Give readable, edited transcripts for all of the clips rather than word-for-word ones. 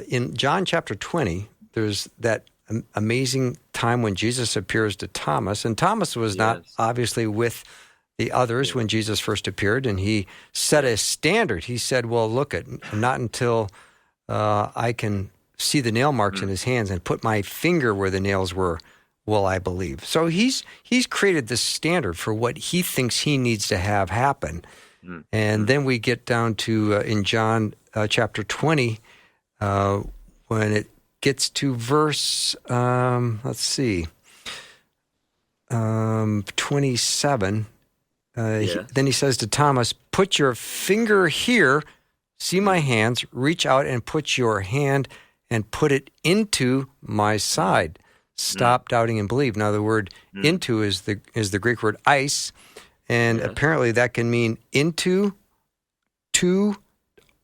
In John chapter 20, there's that amazing time when Jesus appears to Thomas, and Thomas was not Yes. obviously with the others when Jesus first appeared, and he set a standard. He said, well, look, not until I can see the nail marks in his hands and put my finger where the nails were, will I believe. So he's created this standard for what he thinks he needs to have happen. And then we get down to, in John chapter 20, when it gets to verse, 27, then he says to Thomas, put your finger here, see my hands, reach out and put your hand and put it into my side. Stop doubting and believe. Now the word into is the Greek word eis, and apparently that can mean into, to,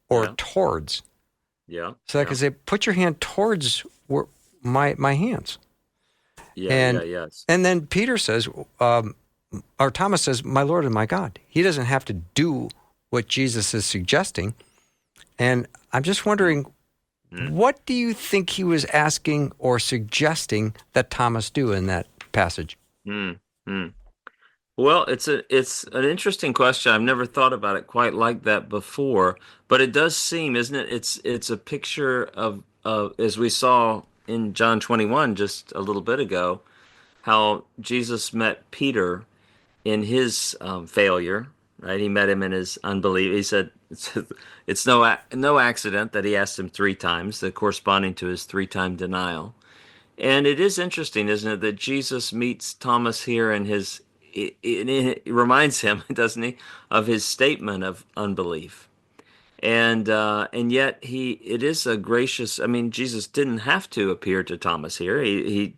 or towards. Yeah. So I can say, put your hand towards my hands. Yes. And then Peter says, or Thomas says, my Lord and my God. He doesn't have to do what Jesus is suggesting. And I'm just wondering, what do you think he was asking or suggesting that Thomas do in that passage? Well, it's an interesting question. I've never thought about it quite like that before, but it does seem, isn't it? It's a picture of as we saw in John 21 just a little bit ago, how Jesus met Peter in his failure, right? He met him in his unbelief. He said it's no accident that he asked him three times, corresponding to his three-time denial. And it is interesting, isn't it, that Jesus meets Thomas here and it reminds him, doesn't he, of his statement of unbelief. And yet it is a gracious. I mean, Jesus didn't have to appear to Thomas here. He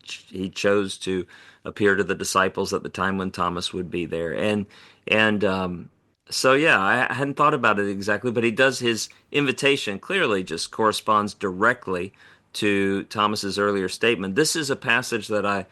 chose to appear to the disciples at the time when Thomas would be there. So yeah, I hadn't thought about it exactly, but he does. His invitation clearly just corresponds directly to Thomas's earlier statement. This is a passage that I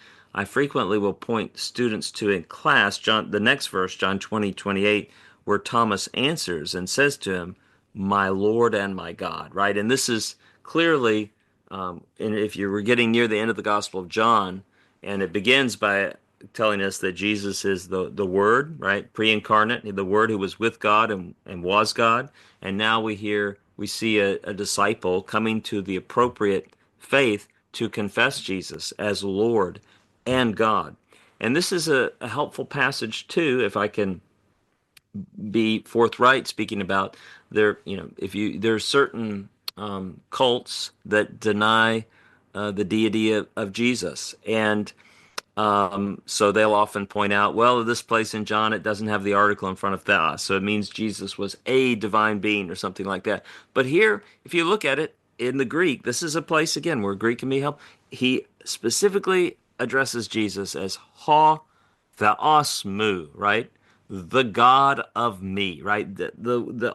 frequently will point students to in class. the next verse, John 20:28, where Thomas answers and says to him, my Lord and my God, right? And this is clearly, and if you were getting near the end of the Gospel of John, and it begins by telling us that Jesus is the Word, right? Pre-incarnate, the Word who was with God and was God. And now we see a disciple coming to the appropriate faith to confess Jesus as Lord and God. And this is a helpful passage too, if I can be forthright speaking about there's certain cults that deny the deity of Jesus, and so they'll often point out, well, this place in John, it doesn't have the article in front of theos, so it means Jesus was a divine being or something like that. But here, if you look at it in the Greek, this is a place again where Greek can be helpful. He specifically addresses Jesus as ho theos mu, right? The God of me, right? The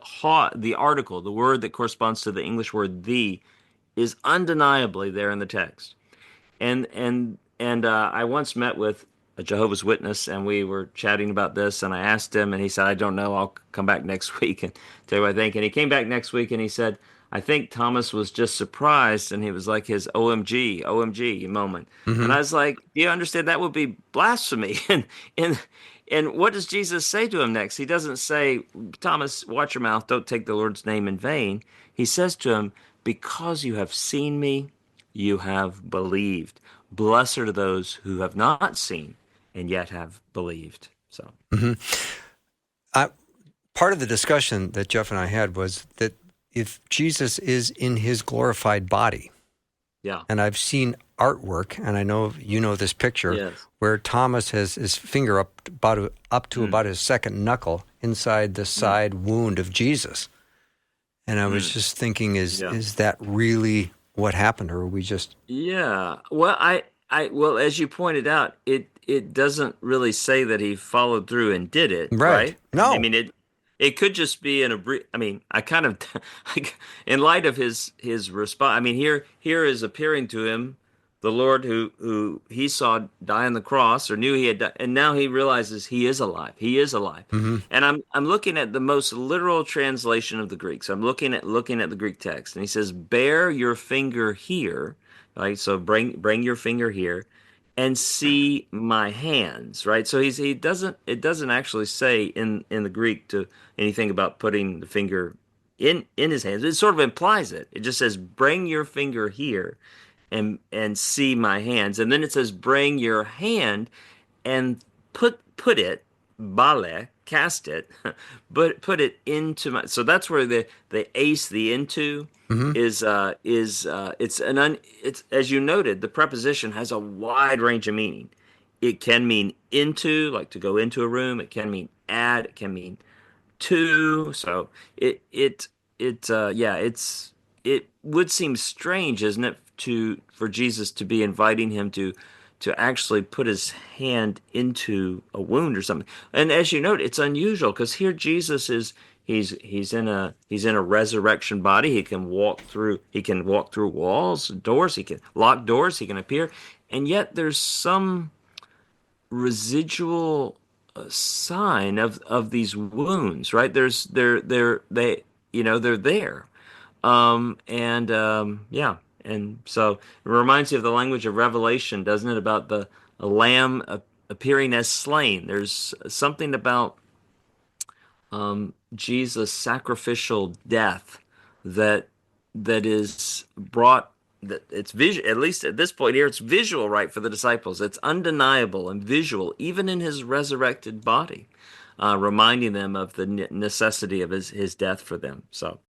article, the word that corresponds to the English word "the," is undeniably there in the text. And I once met with a Jehovah's Witness, and we were chatting about this, and I asked him, and he said, "I don't know. I'll come back next week and tell you what I think." And he came back next week, and he said, "I think Thomas was just surprised," and he was like his OMG moment. And I was like, "Do you understand that would be blasphemy?" And what does Jesus say to him next? He doesn't say, "Thomas, watch your mouth, don't take the Lord's name in vain." He says to him, "Because you have seen me, you have believed. Blessed are those who have not seen and yet have believed." So, part of the discussion that Jeff and I had was that if Jesus is in his glorified body, and I've seen artwork, and I know you know this picture, where Thomas has his finger up to about his second knuckle inside the side wound of Jesus. And I was just thinking, is that really what happened, or are we just... Yeah. Well, well, as you pointed out, it doesn't really say that he followed through and did it, right? No. I mean, it could just be I kind of, in light of his response, I mean, here is appearing to him the Lord who he saw die on the cross or knew he had died, and now he realizes he is alive. He is alive. Hmm. And I'm looking at the most literal translation of the Greek. So I'm looking at the Greek text, and he says, "Bear your finger here." Right? So bring your finger here and see my hands, right? So he doesn't it doesn't actually say in the Greek to anything about putting the finger in his hands. It sort of implies it. It just says bring your finger here and see my hands. And then it says bring your hand and put it bale cast it but put it into my, so that's where the ace, the into, Hmm. it's as you noted, the preposition has a wide range of meaning. It can mean into, like to go into a room. It can mean add. It can mean to. So it would seem strange, isn't it, to for Jesus to be inviting him to actually put his hand into a wound or something. And as you note, it's unusual because here Jesus is he's in a resurrection body. He can walk through walls, doors, he can lock doors, he can appear, and yet there's some residual sign of these wounds, right? They they're there. Yeah. And so it reminds you of the language of Revelation, doesn't it? About the a lamb appearing as slain. There's something about Jesus' sacrificial death that is brought, that it's visual, at least at this point here, it's visual, right, for the disciples. It's undeniable and visual, even in his resurrected body, reminding them of the necessity of his death for them. So